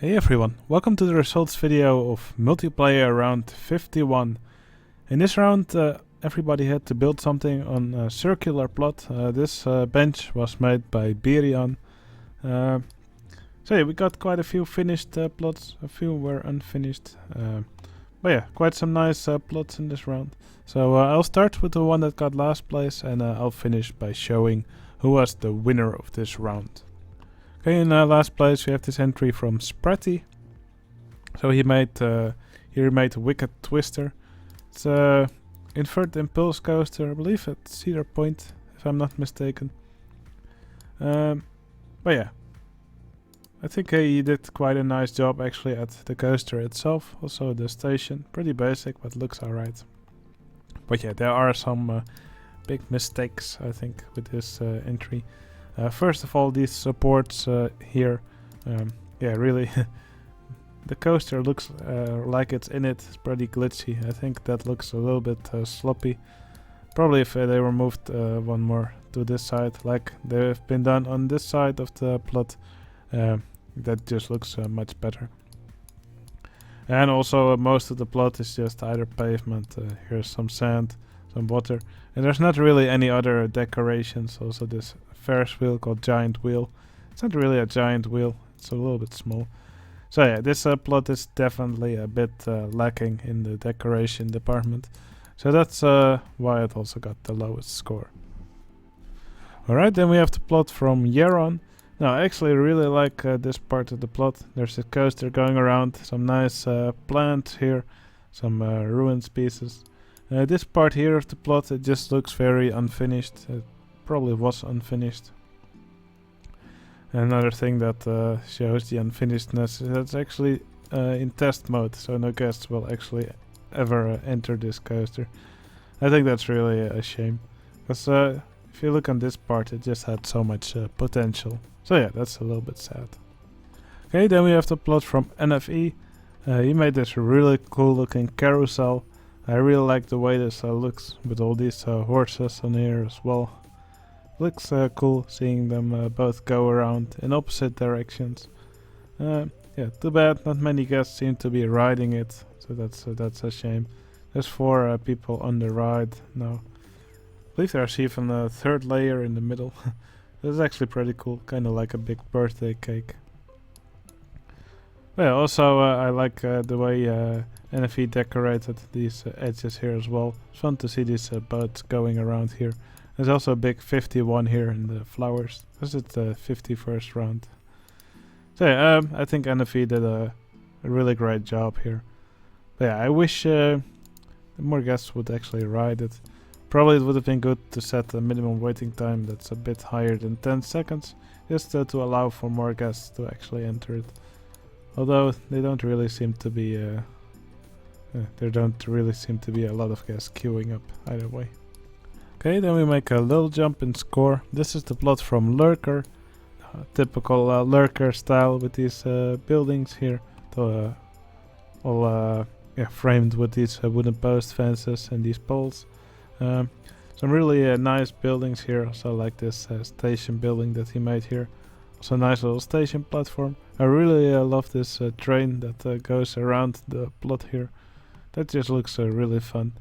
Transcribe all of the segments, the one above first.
Hey everyone, welcome to the results video of multiplayer round 51. In this round everybody had to build something on a circular plot. This bench was made by bieryan. So yeah, we got quite a few finished plots, a few were unfinished. But yeah, quite some nice plots in this round. So I'll start with the one that got last place and I'll finish by showing who was the winner of this round. Okay, in last place we have this entry from Spratty. So he made a Wicked Twister. It's a invert impulse coaster, I believe at Cedar Point, if I'm not mistaken. But yeah, I think he did quite a nice job actually at the coaster itself. Also the station, pretty basic but looks alright. But yeah, there are some big mistakes I think with this entry. First of all, these supports here, yeah, really, the coaster looks like it's in it. It's pretty glitchy. I think that looks a little bit sloppy. Probably if they were moved one more to this side, like they've been done on this side of the plot, that just looks much better. And also most of the plot is just either pavement, here's some sand, some water, and there's not really any other decorations. Also this Ferris wheel called Giant Wheel. It's not really a giant wheel, it's a little bit small. So yeah, this plot is definitely a bit lacking in the decoration department. So that's why it also got the lowest score. Alright, then we have the plot from Euron. Now I actually really like this part of the plot. There's a coaster going around, some nice plants here, some ruins pieces. This part here of the plot, it just looks very unfinished. It probably was unfinished. Another thing that shows the unfinishedness is that it's actually in test mode, so no guests will actually ever enter this coaster. I think that's really a shame, because if you look on this part, it just had so much potential. So yeah, that's a little bit sad. Okay, then we have the plot from NFE. He made this really cool looking carousel. I really like the way this looks with all these horses on here as well. Looks cool seeing them both go around in opposite directions. Yeah, too bad not many guests seem to be riding it, so that's a shame. There's 4 people on the ride now. I believe there's even a third layer in the middle. This is actually pretty cool, kind of like a big birthday cake. Well, yeah, also I like the way NFE decorated these edges here as well. It's fun to see these boats going around here. There's also a big 51 here in the flowers. This is the 51st round. So yeah, I think NFE did a really great job here. But yeah, I wish more guests would actually ride it. Probably it would have been good to set a minimum waiting time that's a bit higher than 10 seconds. Just to allow for more guests to actually enter it. Although they don't really seem to be... there don't really seem to be a lot of guests queuing up either way. Okay, then we make a little jump in score. This is the plot from Lurker. Typical Lurker style with these buildings here. All framed with these wooden post fences and these poles. Some really nice buildings here. Also like this station building that he made here. Also nice little station platform. I really love this train that goes around the plot here. That just looks really fun.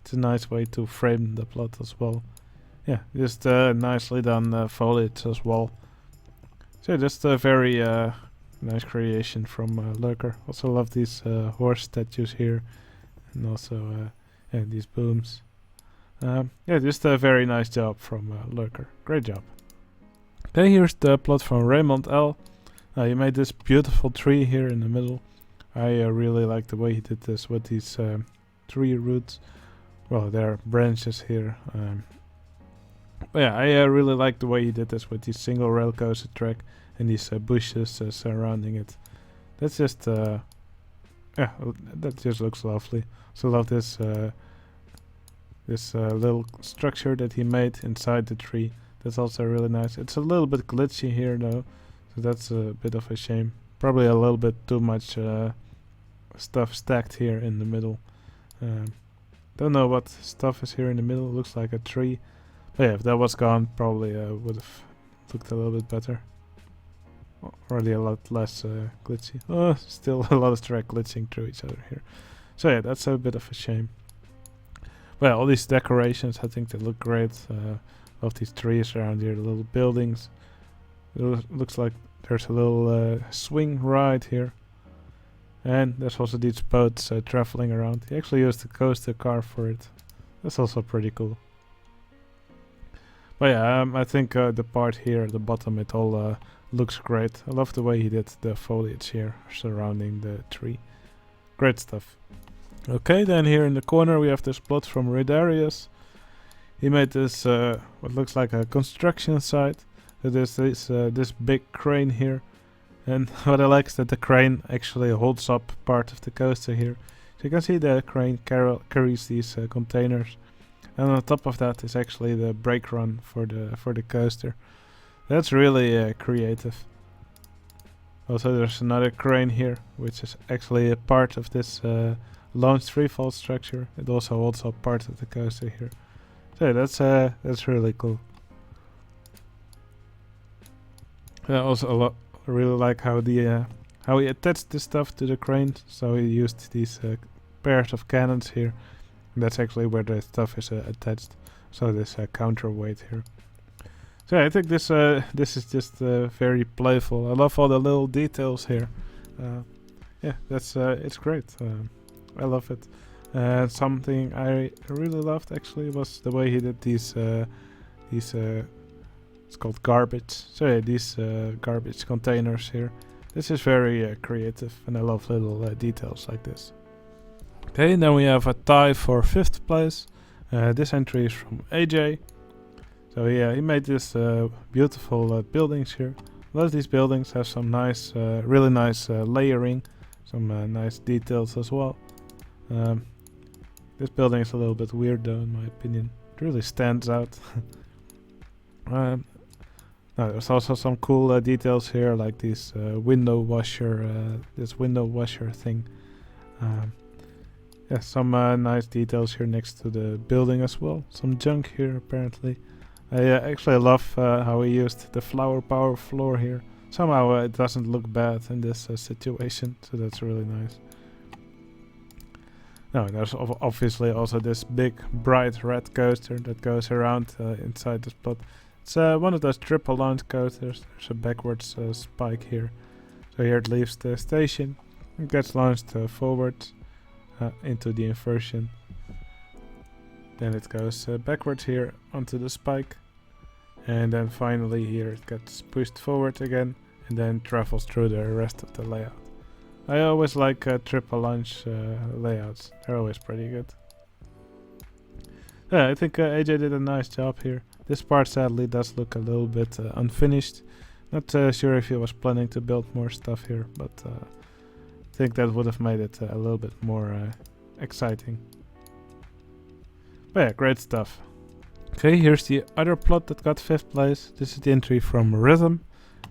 It's a nice way to frame the plot as well. Yeah, just nicely done foliage as well. So just a very nice creation from Lurker. Also love these horse statues here. And also yeah, these booms. Yeah, just a very nice job from Lurker. Great job. Okay, here's the plot from Raymond L. He made this beautiful tree here in the middle. I really like the way he did this with these tree roots. Well, there are branches here. But yeah, I really like the way he did this with this single rail coaster track and these bushes surrounding it. That's just, yeah, that just looks lovely. So love this little structure that he made inside the tree. That's also really nice. It's a little bit glitchy here though, so that's a bit of a shame. Probably a little bit too much stuff stacked here in the middle. Don't know what stuff is here in the middle. Looks like a tree. But yeah, if that was gone, probably would have looked a little bit better. already a lot less glitchy. Oh, still a lot of track glitching through each other here. So yeah, that's a bit of a shame. Well, all these decorations, I think they look great. Love these trees around here, the little buildings. It looks like there's a little swing ride here. And there's also these boats traveling around. He actually used the coaster car for it. That's also pretty cool. But yeah, I think the part here at the bottom, it all looks great. I love the way he did the foliage here surrounding the tree. Great stuff. Okay, then here in the corner we have this plot from Redarias. He made this what looks like a construction site. So there's this big crane here. And what I like is that the crane actually holds up part of the coaster here. So you can see the crane carries these containers. And on top of that is actually the brake run for the coaster. That's really creative. Also there's another crane here, which is actually a part of this launch freefall structure. It also holds up part of the coaster here. So that's really cool. Also I really like how he attached this stuff to the crane. So he used these pairs of cannons here. And that's actually where the stuff is attached. So this counterweight here. So yeah, I think this is just very playful. I love all the little details here. Yeah, it's great. I love it. Something I really loved actually was the way he did these it's called garbage. So yeah, these garbage containers here. This is very creative, and I love little details like this. Okay, then we have a tie for 5th place. This entry is from AJ. So yeah, he made this beautiful buildings here. A lot of these buildings have some nice, really nice layering, some nice details as well. This building is a little bit weird though, in my opinion. It really stands out. There's also some cool details here, like this window washer thing. Yeah, some nice details here next to the building as well. Some junk here apparently. I actually love how he used the flower power floor here. Somehow it doesn't look bad in this situation, so that's really nice. Now there's obviously also this big bright red coaster that goes around inside the spot. It's one of those triple launch coasters. There's a backwards spike here. So here it leaves the station. It gets launched forwards into the inversion. Then it goes backwards here onto the spike. And then finally here it gets pushed forward again. And then travels through the rest of the layout. I always like triple launch layouts. They're always pretty good. Yeah, I think AJ did a nice job here. This part sadly does look a little bit unfinished. Not sure if he was planning to build more stuff here, but I think that would have made it a little bit more exciting. But yeah, great stuff. Okay, here's the other plot that got 5th place. This is the entry from Rhythm.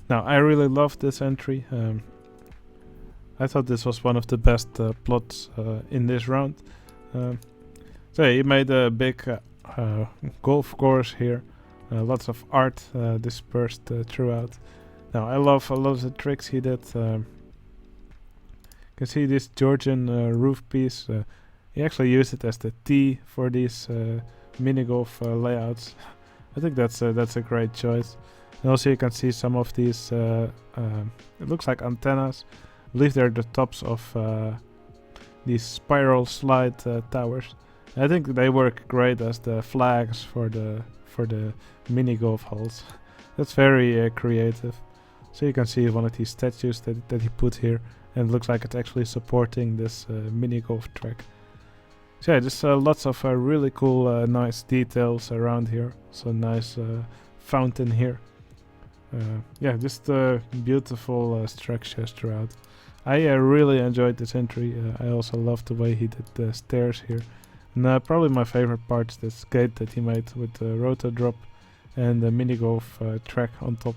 Now, I really loved this entry. I thought this was one of the best plots in this round. So yeah, he made a big golf course here. Lots of art dispersed throughout. Now, I love a lot of the tricks he did. You can see this Georgian roof piece. He actually used it as the T for these mini golf layouts. I think that's a great choice. And also you can see some of these, it looks like antennas. I believe they're the tops of these spiral slide towers. I think they work great as the flags for the mini golf holes. That's very creative. So you can see one of these statues that he put here, and it looks like it's actually supporting this mini golf track. So yeah, just lots of really cool, nice details around here. So nice fountain here. Yeah, just beautiful structures throughout. I really enjoyed this entry. I also love the way he did the stairs here. And probably my favorite part is this gate that he made with the rotor drop and the mini golf track on top.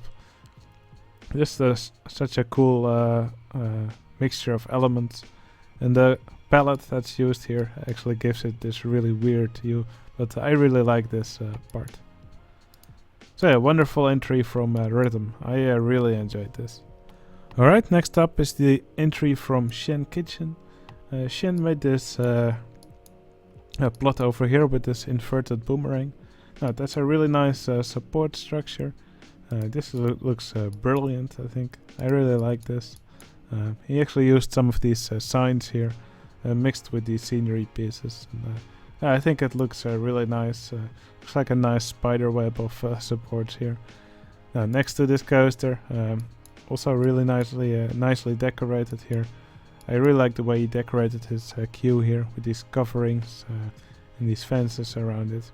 Just such a cool mixture of elements. And the palette that's used here actually gives it this really weird hue. But I really like this part. So yeah, wonderful entry from Rhythm. I really enjoyed this. Alright, next up is the entry from Shen Kitchen. Shen made this plot over here with this inverted boomerang. Now that's a really nice support structure. This looks brilliant, I think. I really like this. He actually used some of these signs here mixed with these scenery pieces. And, I think it looks really nice. Looks like a nice spider web of supports here. Now next to this coaster, also really nicely decorated here. I really like the way he decorated his queue here with these coverings and these fences around it.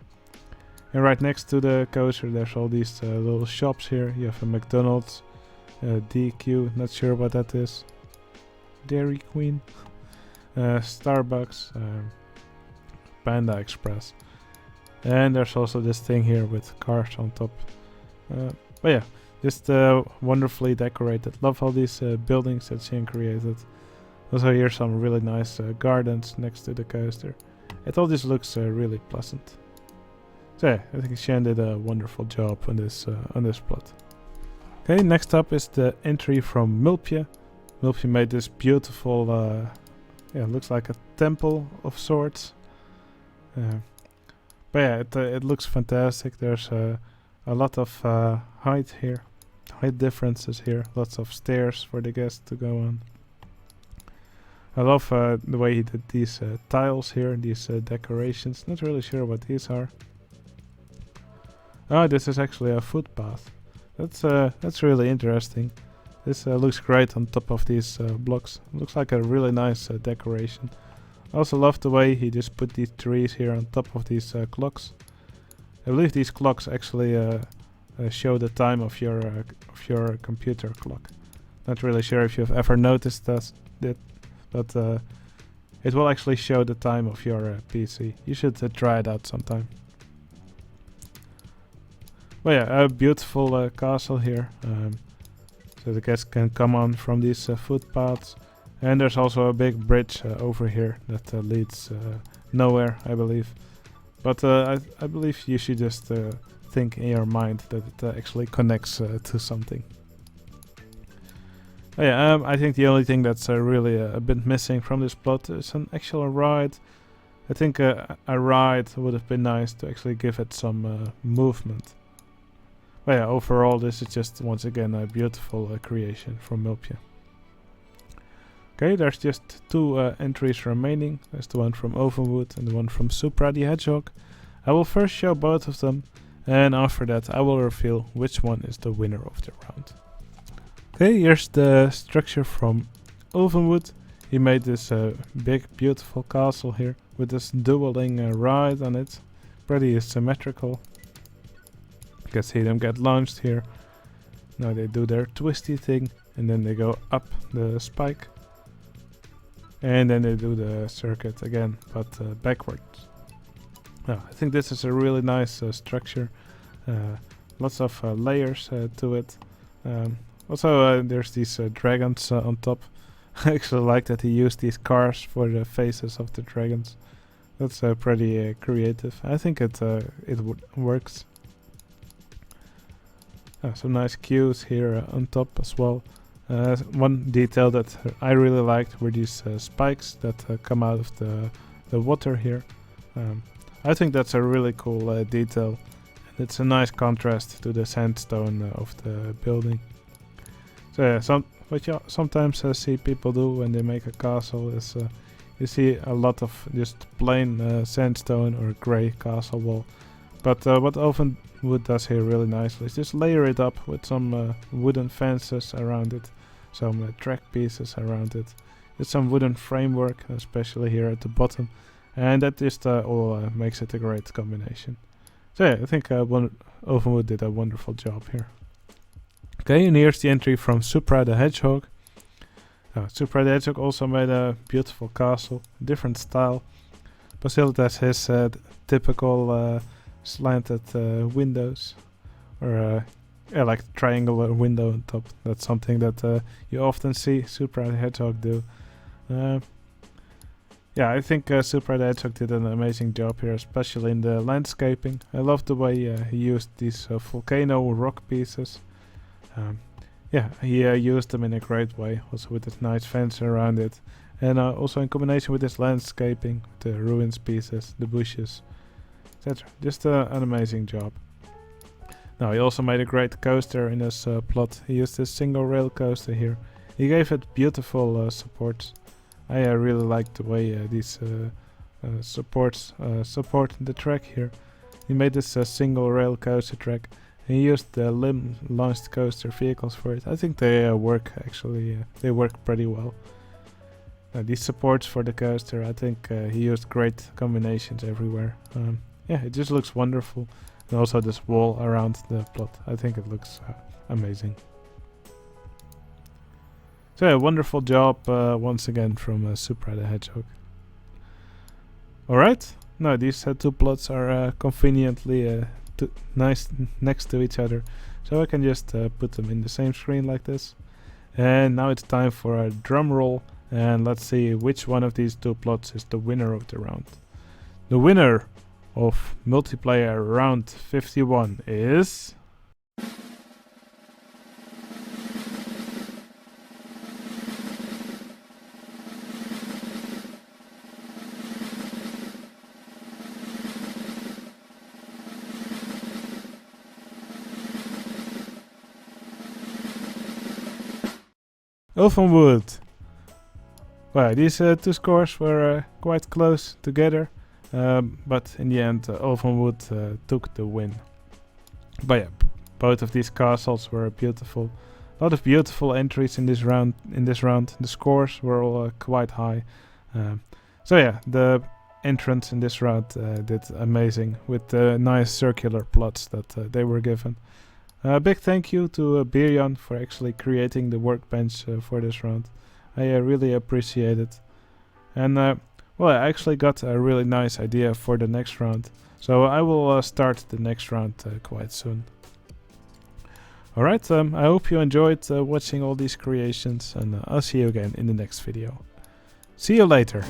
And right next to the coaster there's all these little shops here. You have a McDonald's, DQ, not sure what that is, Dairy Queen, Starbucks, Panda Express. And there's also this thing here with cars on top. But yeah, just wonderfully decorated. Love all these buildings that Shen created. Also here's some really nice gardens next to the coaster. It all just looks really pleasant. So yeah, I think Shen did a wonderful job on this plot. Okay, next up is the entry from Milpia. Milpia made this beautiful, looks like a temple of sorts. But yeah, it looks fantastic. There's a lot of height here, height differences here, lots of stairs for the guests to go on. I love the way he did these tiles here, these decorations. Not really sure what these are. Oh, this is actually a footpath. That's really interesting. This looks great on top of these blocks. Looks like a really nice decoration. I also love the way he just put these trees here on top of these clocks. I believe these clocks actually show the time of your computer clock. Not really sure if you've ever noticed that, but it will actually show the time of your PC. You should try it out sometime. Well, yeah, a beautiful castle here, so the guests can come on from these footpaths. And there's also a big bridge over here that leads nowhere, I believe. But I believe you should just think in your mind that it actually connects to something. Oh, yeah, I think the only thing that's really a bit missing from this plot is an actual ride. I think a ride would have been nice to actually give it some movement. But yeah, overall this is just once again a beautiful creation from Milpia. Okay, there's just two entries remaining. There's the one from Ovenwood and the one from Supra the Hedgehog. I will first show both of them, and after that I will reveal which one is the winner of the round. Okay, here's the structure from Ovenwood. He made this big beautiful castle here with this dueling ride on it. Pretty symmetrical. You can see them get launched here. Now they do their twisty thing and then they go up the spike. And then they do the circuit again, but backwards. Now, I think this is a really nice structure. Lots of layers to it. Also, there's these dragons on top. I actually like that he used these cars for the faces of the dragons. That's pretty creative. I think it works. Some nice queues here on top as well. One detail that I really liked were these spikes that come out of the water here. I think that's a really cool detail. And it's a nice contrast to the sandstone of the building. So yeah, what you sometimes see people do when they make a castle is you see a lot of just plain sandstone or grey castle wall. But what Ovenwood does here really nicely is just layer it up with some wooden fences around it, some track pieces around it, with some wooden framework, especially here at the bottom, and that just all makes it a great combination. So yeah, I think Ovenwood did a wonderful job here. Okay, and here's the entry from Supra the Hedgehog. Supra the Hedgehog also made a beautiful castle, different style, but still it has his typical slanted windows, or like triangular window on top. That's something that you often see Supra the Hedgehog do. Yeah, I think Supra the Hedgehog did an amazing job here, especially in the landscaping. I love the way he used these volcano rock pieces. yeah, he used them in a great way, also with this nice fence around it. And also in combination with this landscaping, the ruins pieces, the bushes, etc. Just an amazing job. Now he also made a great coaster in his plot. He used this single rail coaster here. He gave it beautiful supports. I really like the way these supports support the track here. He made this single rail coaster track. And he used the limb launched coaster vehicles for it. I think they work actually. They work pretty well. These supports for the coaster, I think he used great combinations everywhere. Yeah, it just looks wonderful. And also this wall around the plot. I think it looks amazing. So yeah, wonderful job once again from Supra the Hedgehog. Alright, now these two plots are conveniently nice next to each other. So I can just put them in the same screen like this. And now it's time for a drum roll. And let's see which one of these two plots is the winner of the round. The winner of multiplayer round 51 is... Ulvenwood. Well, these two scores were quite close together, but in the end Ulvenwood took the win. But yeah, both of these castles were beautiful. A lot of beautiful entries in this round. The scores were all quite high. So yeah, the entrants in this round did amazing with the nice circular plots that they were given. A big thank you to bieryan for actually creating the workbench for this round. I really appreciate it. And well, I actually got a really nice idea for the next round. So I will start the next round quite soon. Alright, I hope you enjoyed watching all these creations, and I'll see you again in the next video. See you later!